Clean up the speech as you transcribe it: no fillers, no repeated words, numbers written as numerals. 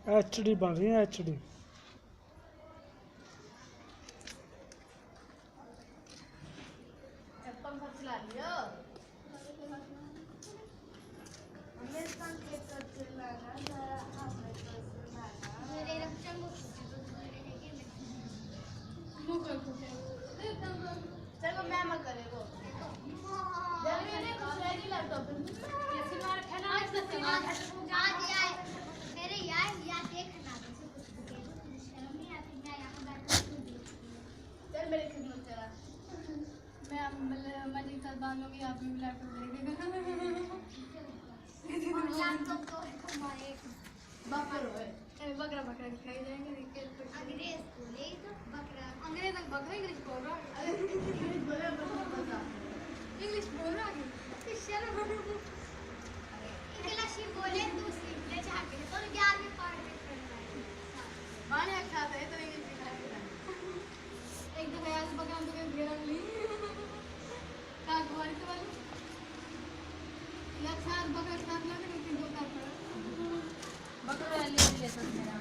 HD बन रही है एचडी। पंखा चला लियो। चलो मैं मत करेगो जल्दी ने कुछ रेडी लैपटॉप कैसी मार खाना आज मेरे यार देखना शर्म नहीं आती मैं यहां बैठा चल मेरे खिदमत करा मैं मजे कल बांधूंगी आप भी लैपटॉप देखेगा लैपटॉप तो हमारे बकरा बकरा बकरा दिखाई जाएंगे अंग्रेज बोले तो बकरा अंग्रेज बकरा इंग्लिश बोल रहा इंग्लिश बोल रहा है शर्म इंग्लिश ही बोले तू सीख ले चाहते तो 11वीं पढ़ के करना है माने अच्छा है तो इंग्लिश सिखा एक दफा यार बकरा तो घेरा ली का गोरी तो वाली लक्षार बकरा साथ लगे लेकिन दो का बकरा ले ले सब मेरा